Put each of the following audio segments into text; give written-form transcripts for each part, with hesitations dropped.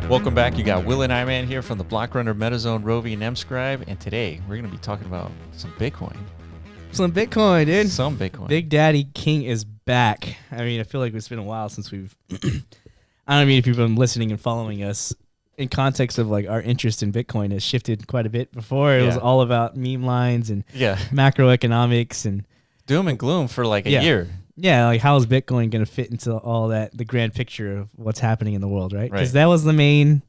Welcome back. You got Will and Iman here from the Block Runner, MetaZone, Rovi, and MScribe. And today we're going to be talking about some Bitcoin. Some Bitcoin, dude. Some Bitcoin. Big Daddy King is back. I mean, I feel like it's been a while since we've... I don't mean if you've been listening and following us. In context of like our interest in Bitcoin has shifted quite a bit. Before it was all about meme lines and macroeconomics and... doom and gloom for like a year. Yeah, like how is Bitcoin going to fit into all that, the grand picture of what's happening in the world, right? Because that was the main,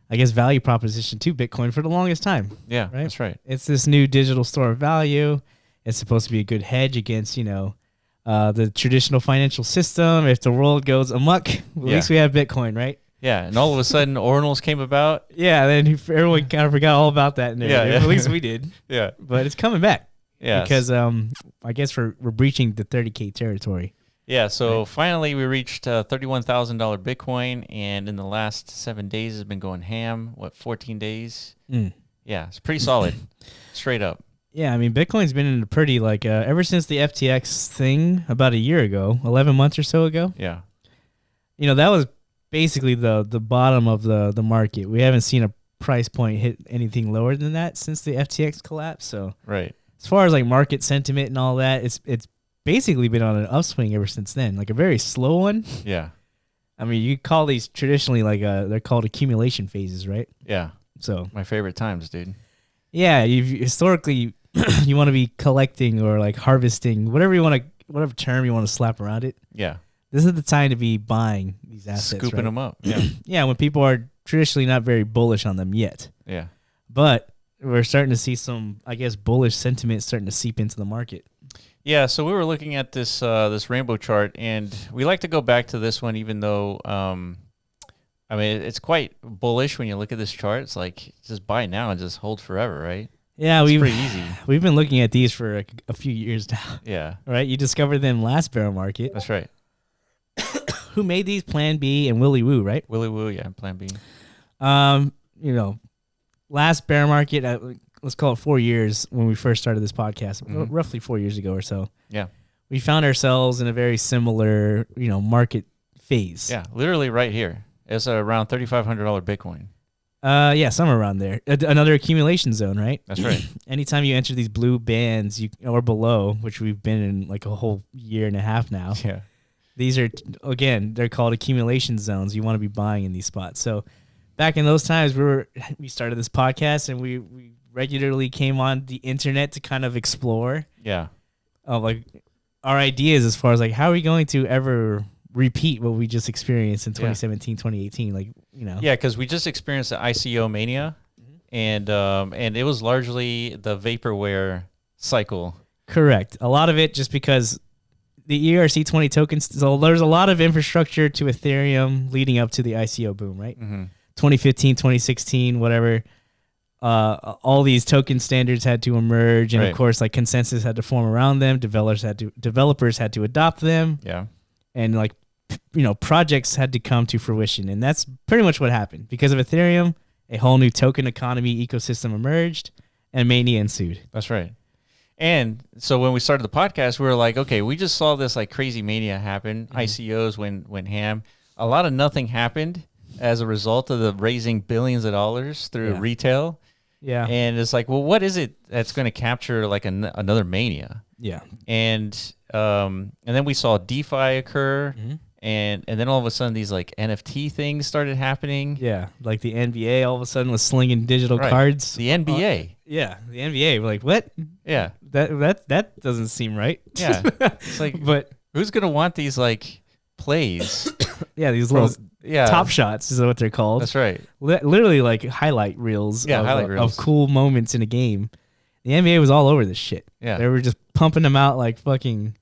I guess, value proposition to Bitcoin for the longest time. Yeah, right? That's right. It's this new digital store of value. It's supposed to be a good hedge against, the traditional financial system. If the world goes amok, at least we have Bitcoin, right? Yeah, and all of a sudden, ordinals came about. Yeah, then everyone kind of forgot all about that. At least we did. Yeah. But it's coming back. Yeah, because I guess we're breaching the 30K territory. Yeah, so finally we reached $31,000 Bitcoin, and in the last 7 days it's been going ham. 14 days? Yeah, it's pretty solid, straight up. Yeah, I mean Bitcoin's been in a pretty ever since the FTX thing about a year ago, 11 months or so ago. Yeah, that was basically the bottom of the market. We haven't seen a price point hit anything lower than that since the FTX collapse. So right. As far as like market sentiment and all that, it's basically been on an upswing ever since then. Like a very slow one. Yeah. I mean, you call these traditionally they're called accumulation phases, right? Yeah. So my favorite times, dude. Yeah, historically you want to be collecting or like harvesting, whatever term you want to slap around it. Yeah. This is the time to be buying these assets, scooping them up. Yeah. Yeah, when people are traditionally not very bullish on them yet. Yeah. But we're starting to see some, I guess, bullish sentiment starting to seep into the market. Yeah, so we were looking at this rainbow chart, and we like to go back to this one, even though, I mean, it's quite bullish when you look at this chart. It's like, just buy now and just hold forever, right? Yeah, it's pretty easy. We've been looking at these for a few years now. Yeah. Right? You discovered them last bear market. That's right. Who made these? Plan B and Willy Woo, right? Willy Woo, yeah, Plan B. Last bear market, let's call it 4 years when we first started this podcast, roughly 4 years ago or so. Yeah. We found ourselves in a very similar, market phase. Yeah, literally right here. It's around $3,500 Bitcoin. Yeah, somewhere around there. Another accumulation zone, right? That's right. Anytime you enter these blue bands or below, which we've been in like a whole year and a half now. Yeah. These are, again, they're called accumulation zones. You want to be buying in these spots. So back in those times, we started this podcast and we regularly came on the internet to kind of explore, like our ideas as far as like how are we going to ever repeat what we just experienced in 2017, 2018, like Yeah, because we just experienced the ICO mania, and it was largely the vaporware cycle. Correct. A lot of it just because the ERC20 tokens. So there's a lot of infrastructure to Ethereum leading up to the ICO boom, right? 2015, 2016, whatever. All these token standards had to emerge, and of course, like consensus had to form around them. Developers had to adopt them. Yeah, and like projects had to come to fruition, and that's pretty much what happened. Because of Ethereum, a whole new token economy ecosystem emerged, and mania ensued. That's right. And so when we started the podcast, we were like, okay, we just saw this like crazy mania happen. ICOs went ham. A lot of nothing happened as a result of the raising billions of dollars through retail. Yeah. And it's like, well, what is it that's going to capture like another mania? Yeah. And then we saw DeFi occur, and then all of a sudden these like NFT things started happening. Yeah, like the NBA all of a sudden was slinging digital cards. The NBA. Yeah, the NBA. We're like, what? Yeah. That doesn't seem right. Yeah. It's like, but who's gonna want these like plays? Yeah, these little top shots is what they're called. That's right. Literally like highlight reels. Of cool moments in a game. The NBA was all over this shit. Yeah, they were just pumping them out like fucking,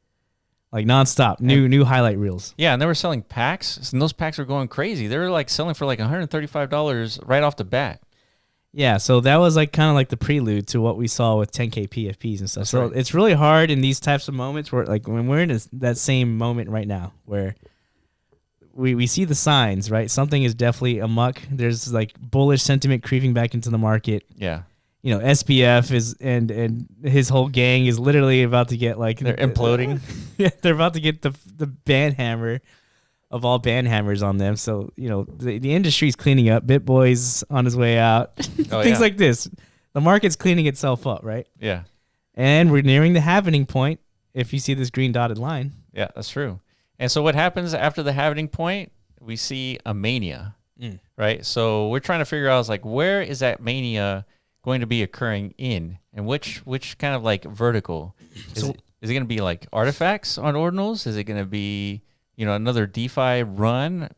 like nonstop. New highlight reels. Yeah, and they were selling packs, and those packs were going crazy. They were like selling for like $135 right off the bat. Yeah, so that was like kind of like the prelude to what we saw with 10K PFPs and stuff. That's so right. It's really hard in these types of moments where, like, when we're in that same moment right now where we see the signs, right? Something is definitely amok. There's like bullish sentiment creeping back into the market. Yeah. You know, SBF is and his whole gang is literally about to get like they're imploding. Yeah, they're about to get the ban hammer. of all band hammers on them. So, the industry's cleaning up. BitBoy's on his way out. Things like this. The market's cleaning itself up, right? Yeah. And we're nearing the halvening point if you see this green dotted line. Yeah, that's true. And so what happens after the halvening point? We see a mania, right? So we're trying to figure out, where is that going to be occurring in? And which kind of vertical? Is it going to be artifacts on ordinals? Is it going to be, another DeFi run?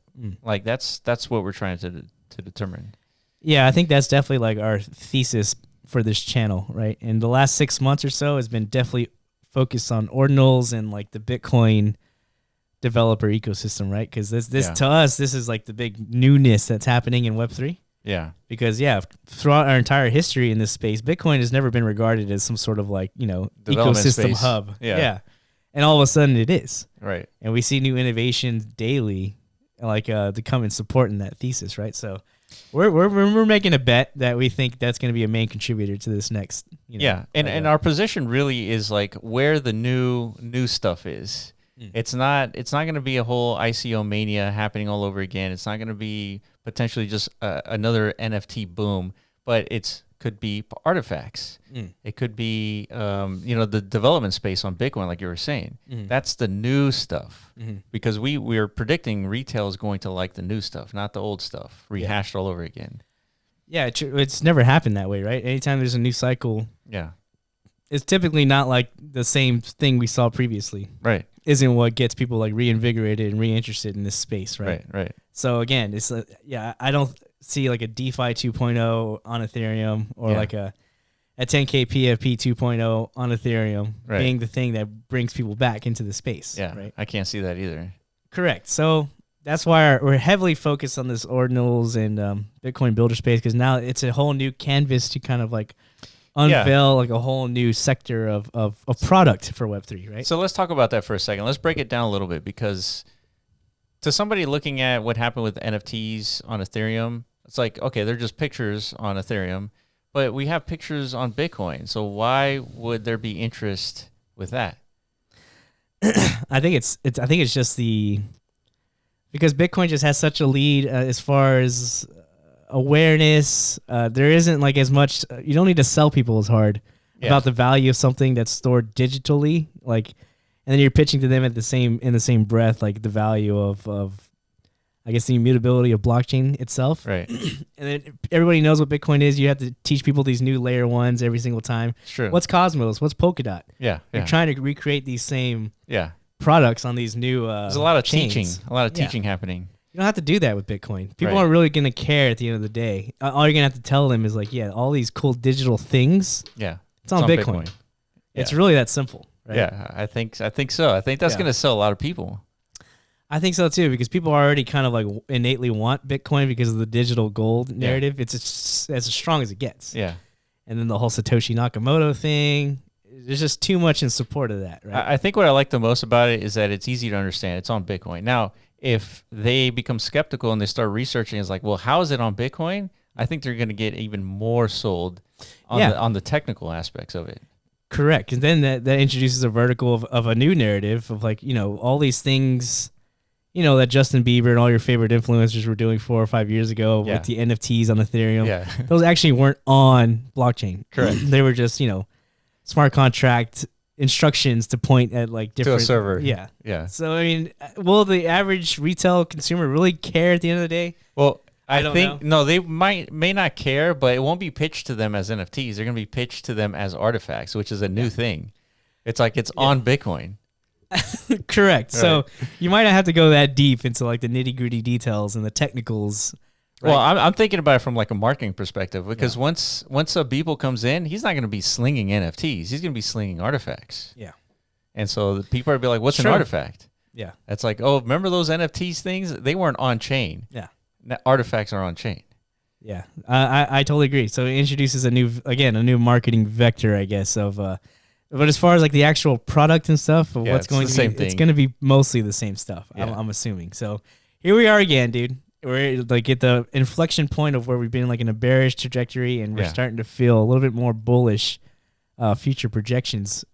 That's what we're trying to determine. Yeah, I think that's definitely our thesis for this channel, right? And the last 6 months or so has been definitely focused on ordinals and the Bitcoin developer ecosystem, right? Because this to us, this is the big newness that's happening in Web3. Yeah. Because throughout our entire history in this space, Bitcoin has never been regarded as some sort of ecosystem space. hub. Yeah. And all of a sudden it is. Right. And we see new innovations daily, to come and support in that thesis, right? So we're making a bet that we think that's going to be a main contributor to this next. And our position really is where the new stuff is. It's not going to be a whole ICO mania happening all over again. It's not going to be potentially just another NFT boom, but could be artifacts. It could be the development space on Bitcoin, like you were saying. That's the new stuff, because we are predicting retail is going to like the new stuff, not the old stuff rehashed all over again. Yeah, it's never happened that way, right? Anytime there's a new cycle, it's typically not the same thing we saw previously. Right. Isn't what gets people reinvigorated and reinterested in this space, right? Right. So again, it's I don't see a DeFi 2.0 on Ethereum or a 10K PFP 2.0 on Ethereum being the thing that brings people back into the space. Yeah, right? I can't see that either. Correct. So that's why we're heavily focused on this ordinals and Bitcoin builder space, because now it's a whole new canvas to kind of unveil a whole new sector of product for Web3, right? So let's talk about that for a second. Let's break it down a little bit, because to somebody looking at what happened with NFTs on Ethereum, it's okay, they're just pictures on Ethereum, but we have pictures on Bitcoin. So why would there be interest with that? I think it's just because Bitcoin just has such a lead as far as awareness. There isn't as much. You don't need to sell people as hard about the value of something that's stored digitally, and then you're pitching to them in the same breath the value of I guess the immutability of blockchain itself. Right. And then everybody knows what Bitcoin is. You have to teach people these new layer ones every single time. Sure. What's Cosmos? What's Polkadot? Yeah. You're trying to recreate these same products on these new There's a lot of chains. teaching happening. You don't have to do that with Bitcoin. People aren't really going to care at the end of the day. All you're going to have to tell them is all these cool digital things. Yeah. It's on Bitcoin. It's really that simple. Right? Yeah, I think so. I think that's going to sell a lot of people. I think so too, because people already kind of innately want Bitcoin because of the digital gold narrative. It's as strong as it gets. Yeah. And then the whole Satoshi Nakamoto thing. There's just too much in support of that, right? I think what I like the most about it is that it's easy to understand. It's on Bitcoin. Now, if they become skeptical and they start researching, it's well, how is it on Bitcoin? I think they're going to get even more sold on the technical aspects of it. Correct. And then that introduces a vertical of a new narrative of all these things, that Justin Bieber and all your favorite influencers were doing 4 or 5 years ago with the NFTs on Ethereum. Yeah. Those actually weren't on blockchain. Correct. They were just, smart contract instructions to point at different to a server. Yeah. Yeah. So I mean, will the average retail consumer really care at the end of the day? Well, I don't think know. No, they may not care, but it won't be pitched to them as NFTs. They're going to be pitched to them as artifacts, which is a new thing. It's it's on Bitcoin. Correct. Right. So you might not have to go that deep into the nitty-gritty details and the technicals. Right? Well, I'm thinking about it from a marketing perspective, because once a Beeple comes in, he's not going to be slinging NFTs. He's going to be slinging artifacts. Yeah. And so the people are be like, what's an artifact? Yeah. It's oh, remember those NFTs things? They weren't on chain. Yeah. Now, artifacts are on chain. Yeah. I totally agree. So it introduces a new marketing vector, I guess, but as far as the actual product and stuff of what's going to be, it's going to be mostly the same stuff. Yeah. I'm assuming. So here we are again, dude. We're at the inflection point of where we've been in a bearish trajectory, and we're starting to feel a little bit more bullish future projections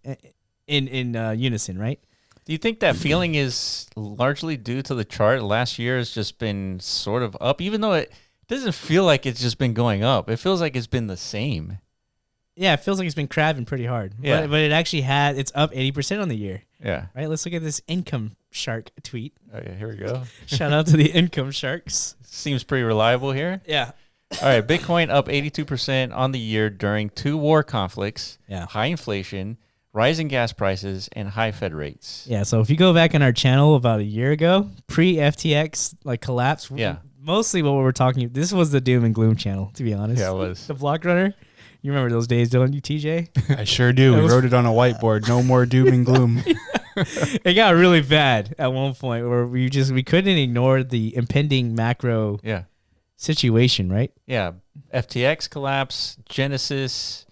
in unison, right? Do you think that feeling is largely due to the chart? Last year has just been sort of up, even though it doesn't feel like it's just been going up. It feels like it's been the same. Yeah, it feels like it's been crabbing pretty hard. Yeah. But it actually it's up 80% on the year. Yeah. Right? Let's look at this income shark tweet. Oh, yeah, here we go. Shout out to the income sharks. Seems pretty reliable here. Yeah. All right, Bitcoin up 82% on the year during 2 war conflicts, high inflation, rising gas prices, and high Fed rates. Yeah, so if you go back on our channel about a year ago, pre-FTX collapse, mostly what we were talking, this was the doom and gloom channel, to be honest. Yeah, it was. The block runner. You remember those days, don't you, TJ? I sure do. We wrote it on a whiteboard. No more doom and gloom. It got really bad at one point where we couldn't ignore the impending macro situation, right? Yeah. FTX collapse, Genesis,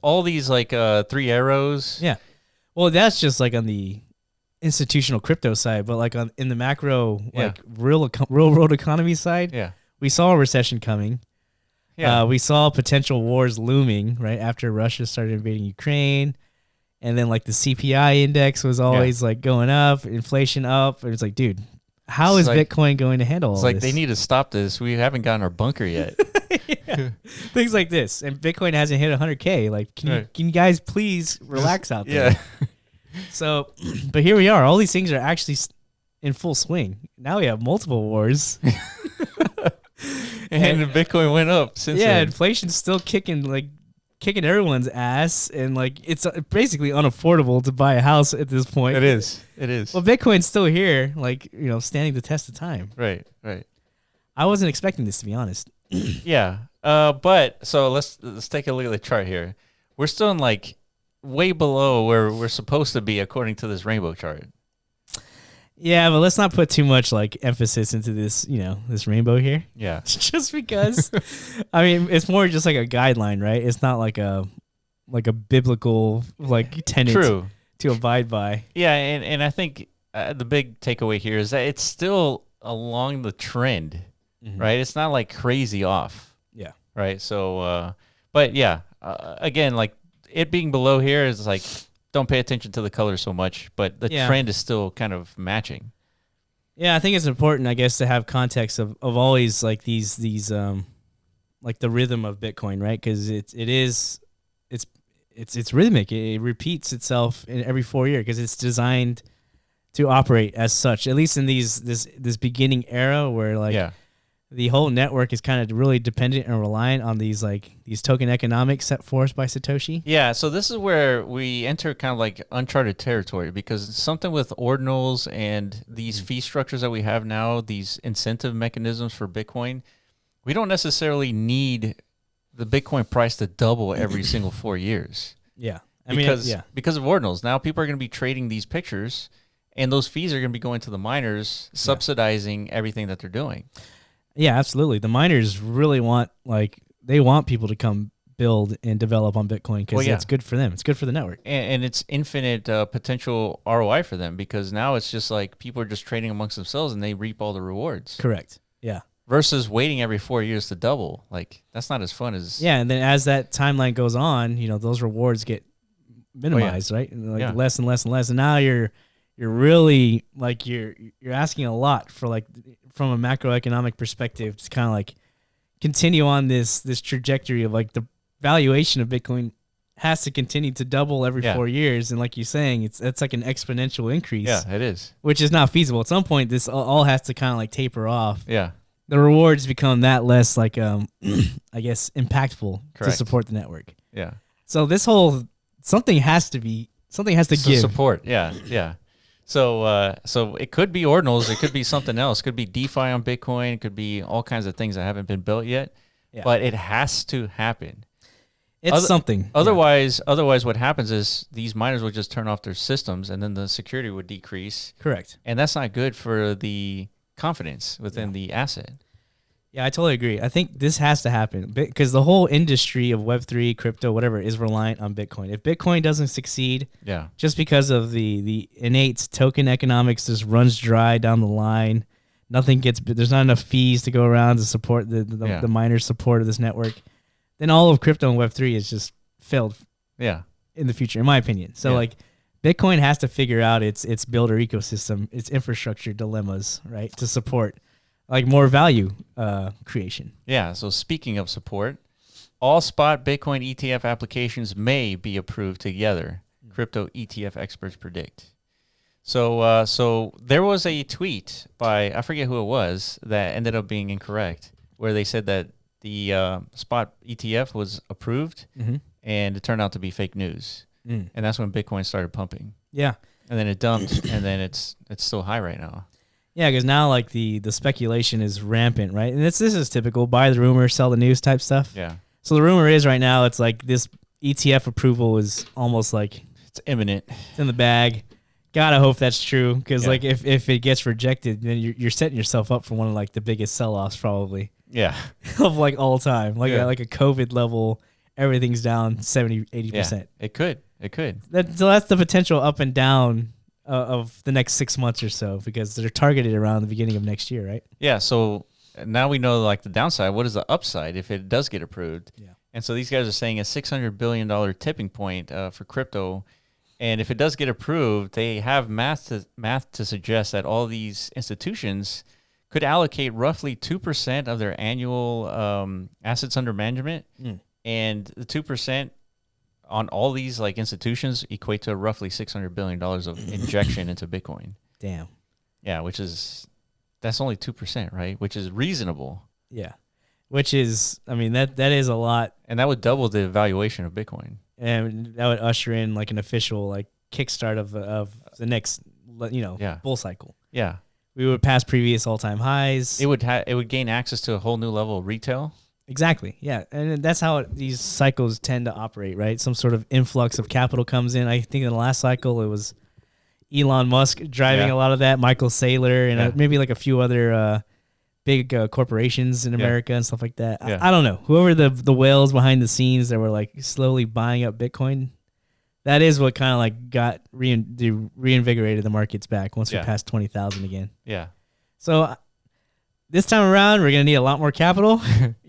all these 3 arrows. Yeah. Well, that's just like on the institutional crypto side, but in the macro, real world economy side, we saw a recession coming. Yeah. We saw potential wars looming right after Russia started invading Ukraine. And then the CPI index was always going up, inflation up. And it's like, dude, how is Bitcoin going to handle all this? They need to stop this. We haven't gotten our bunker yet. Things like this. And Bitcoin hasn't hit 100K. Can you guys please relax out there? Yeah. So, but here we are. All these things are actually in full swing. Now we have multiple wars. And Bitcoin went up since then. Inflation's still kicking everyone's ass, and it's basically unaffordable to buy a house at this point. It is. Well, Bitcoin's still here, standing the test of time. Right. I wasn't expecting this, to be honest. Yeah. But so let's take a look at the chart here. We're still in way below where we're supposed to be according to this rainbow chart. Yeah, but let's not put too much emphasis into this, this rainbow here. Yeah. Just because, I mean, it's more just a guideline, right? It's not like a biblical tenet to abide by. Yeah, and I think the big takeaway here is that it's still along the trend, right? It's not crazy off. Yeah. Right. So, but yeah, again, it being below here is don't pay attention to the color so much, but the trend is still kind of matching. Yeah, I think it's important, I guess, to have context of always these the rhythm of Bitcoin, right? Because it's rhythmic. It repeats itself in every 4 years because it's designed to operate as such. At least in this beginning era where the whole network is kind of really dependent and reliant on these token economics set forth by Satoshi. Yeah, so this is where we enter kind of uncharted territory because something with ordinals and these fee structures that we have now, these incentive mechanisms for Bitcoin, we don't necessarily need the Bitcoin price to double every single 4 years. Yeah. Because of ordinals. Now people are going to be trading these pictures and those fees are going to be going to the miners, subsidizing everything that they're doing. Yeah, absolutely. The miners really want they want people to come build and develop on Bitcoin because it's good for them. It's good for the network, and it's infinite potential ROI for them because now it's just people are just trading amongst themselves and they reap all the rewards. Correct. Yeah. Versus waiting every 4 years to double, that's not as fun as. Yeah, and then as that timeline goes on, those rewards get minimized, right? And less and less and less, and now you're really you're asking a lot for from a macroeconomic perspective to kind of continue on this trajectory of the valuation of Bitcoin has to continue to double every 4 years, and you're saying, it's an exponential increase. Yeah, it is, which is not feasible. At some point, this all has to kind of taper off. Yeah, the rewards become that less I guess impactful to support the network. Yeah. So this whole something has to give support. Yeah. So it could be ordinals, it could be something else, it could be DeFi on Bitcoin, it could be all kinds of things that haven't been built yet, but it has to happen. It's something. Otherwise, what happens is these miners will just turn off their systems, and then the security would decrease. Correct. And that's not good for the confidence within the asset. Yeah, I totally agree. I think this has to happen because the whole industry of Web3, crypto, whatever, is reliant on Bitcoin. If Bitcoin doesn't succeed, just because of the innate token economics just runs dry down the line, there's not enough fees to go around to support the miners' support of this network, then all of crypto and Web3 is just failed in the future, in my opinion. So Bitcoin has to figure out its builder ecosystem, its infrastructure dilemmas, right, to support like more value creation. Yeah. So speaking of support, all spot Bitcoin ETF applications may be approved together. Crypto ETF experts predict. So there was a tweet by, I forget who it was, that ended up being incorrect, where they said that the spot ETF was approved, and it turned out to be fake news. And that's when Bitcoin started pumping. Yeah. And then it dumped, and then it's still high right now. Yeah, because now like the speculation is rampant, right? And this is typical buy the rumor, sell the news type stuff. Yeah. So the rumor is right now it's like this ETF approval is almost like It's imminent. it's in the bag. Gotta hope that's true, because like if it gets rejected, then you're setting yourself up for one of like the biggest sell-offs probably Yeah. of like all time, like Yeah. like a COVID level. Everything's down 70-80%. Yeah. It could. So that's the potential up and down of the next 6 months or so, because they're targeted around the beginning of next year, right? Yeah. So now we know like the downside. What is the upside if it does get approved? Yeah. And so these guys are saying a $600 billion tipping point for crypto. And if it does get approved, they have math to suggest that all these institutions could allocate roughly 2% of their annual assets under management. And the 2% on all these like institutions equate to roughly $600 billion of injection into Bitcoin. Damn. Yeah, that's only 2%, right? Which is reasonable. Yeah. Which is, I mean, that is a lot. And that would double the valuation of Bitcoin. And that would usher in like an official like kickstart of the next, bull cycle. Yeah. We would pass previous all-time highs. It would gain access to a whole new level of retail. Exactly. Yeah. And that's how these cycles tend to operate, right? Some sort of influx of capital comes in. I think in the last cycle, it was Elon Musk driving a lot of that, Michael Saylor, and maybe like a few other big corporations in America and stuff like that. Yeah. I don't know. Whoever the whales behind the scenes that were like slowly buying up Bitcoin, that is what kind of like got reinvigorated the markets back once we passed 20,000 again. Yeah. So this time around, we're going to need a lot more capital.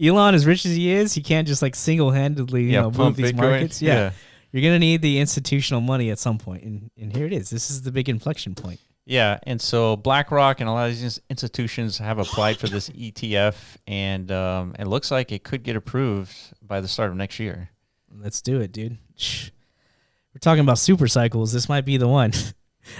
Elon, as rich as he is, he can't just like single-handedly move these Bitcoin. markets. Yeah. You're going to need the institutional money at some point. And here it is. This is the big inflection point. Yeah. And so BlackRock and a lot of these institutions have applied for this ETF, and it looks like it could get approved by the start of next year. Let's do it, dude. We're talking about super cycles. This might be the one.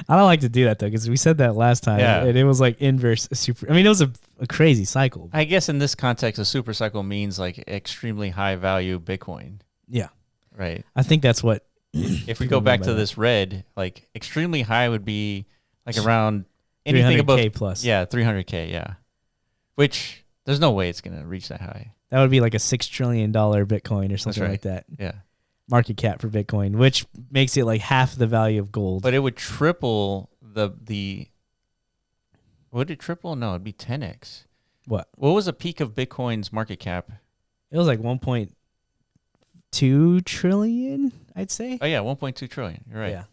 I don't like to do that, though, because we said that last time, and it was like inverse super. I mean, it was a crazy cycle. I guess in this context, a super cycle means like extremely high value Bitcoin. Yeah. Right. I think that's what. If we go back to this red, like extremely high would be like around anything above K plus. Yeah, 300K. Yeah. Which there's no way it's going to reach that high. That would be like a $6 trillion Bitcoin or something like that. Yeah. Market cap for Bitcoin, which makes it like half the value of gold. But it would triple the would it triple? No, it'd be 10x. What was the peak of Bitcoin's market cap? It was like 1.2 trillion, I'd say. Oh yeah, 1.2 trillion. You're right. Yeah.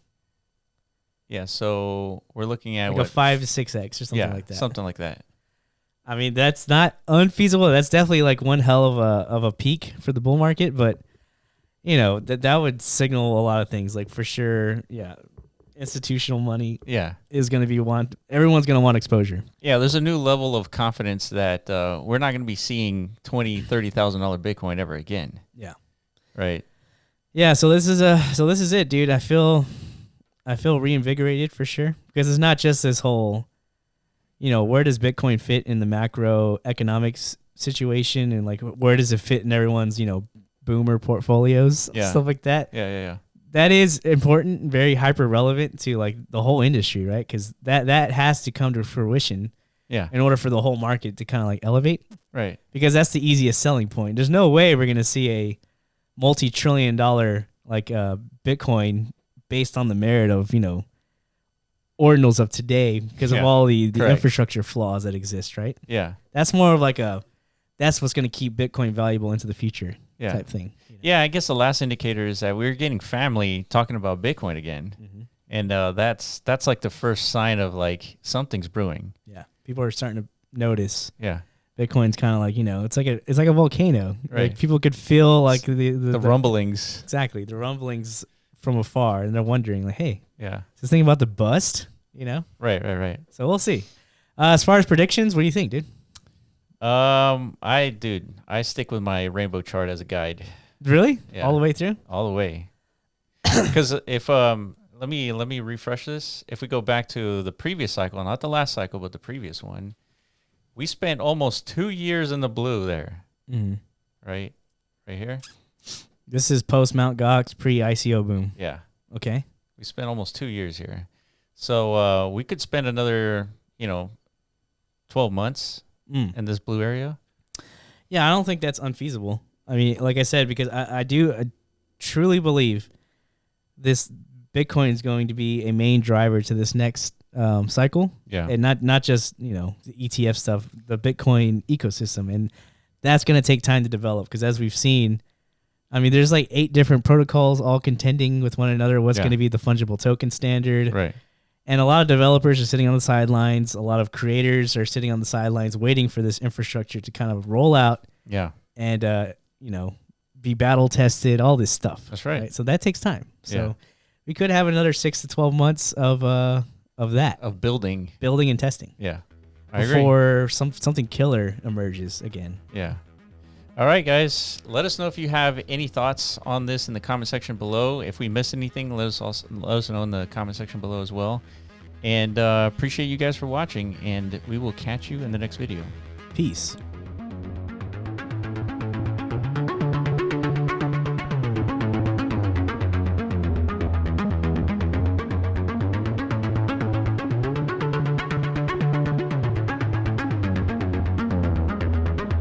Yeah, so we're looking at like a 5 to 6x or something like that. Something like that. I mean, that's not unfeasible. That's definitely like one hell of a peak for the bull market, but that would signal a lot of things. Like for sure, institutional money is going to be everyone's going to want exposure. Yeah, there's a new level of confidence that we're not going to be seeing $20,000, $30,000 Bitcoin ever again. Yeah. Right. Yeah, so this is it, dude. I feel reinvigorated for sure, because it's not just this whole where does Bitcoin fit in the macroeconomics situation, and like where does it fit in everyone's boomer portfolios, stuff like that. Yeah. That is important and very hyper relevant to like the whole industry, right? Because that has to come to fruition, in order for the whole market to kind of like elevate, right? Because that's the easiest selling point. There's no way we're gonna see a multi-trillion-dollar like Bitcoin based on the merit of ordinals of today because of all the infrastructure flaws that exist, right? Yeah, that's more of like that's what's gonna keep Bitcoin valuable into the future. Type thing. Yeah, I guess the last indicator is that we're getting family talking about Bitcoin again, and that's like the first sign of like something's brewing. Yeah, people are starting to notice. Yeah, Bitcoin's kind of like it's like a volcano. Right. Like people could feel like the rumblings. Exactly, the rumblings from afar, and they're wondering, like, hey, Yeah. is this thing about to bust? You know? Right. So we'll see. As far as predictions, what do you think, dude? I stick with my rainbow chart as a guide. Really? Yeah. All the way through? All the way. Because if let me refresh this. If we go back to the previous cycle, not the last cycle, but the previous one, we spent almost 2 years in the blue there. Mm-hmm. Right here. This is post Mount Gox, pre ICO boom. Yeah. Okay. We spent almost 2 years here. So we could spend another, 12 months in this blue area. Yeah, I don't think that's unfeasible. I mean, like I said, because I truly believe this Bitcoin is going to be a main driver to this next cycle. Yeah. And not just, the ETF stuff, the Bitcoin ecosystem. And that's going to take time to develop because as we've seen, I mean, there's like 8 different protocols all contending with one another. What's going to be the fungible token standard? Right. And a lot of developers are sitting on the sidelines. A lot of creators are sitting on the sidelines waiting for this infrastructure to kind of roll out. Yeah. And, be battle tested, all this stuff. That's right. So that takes time. So we could have another 6 to 12 months of that. Of building and testing. Yeah. I agree. Before something killer emerges again. Yeah. All right, guys. Let us know if you have any thoughts on this in the comment section below. If we missed anything, let us know in the comment section below as well. And appreciate you guys for watching, and we will catch you in the next video. Peace.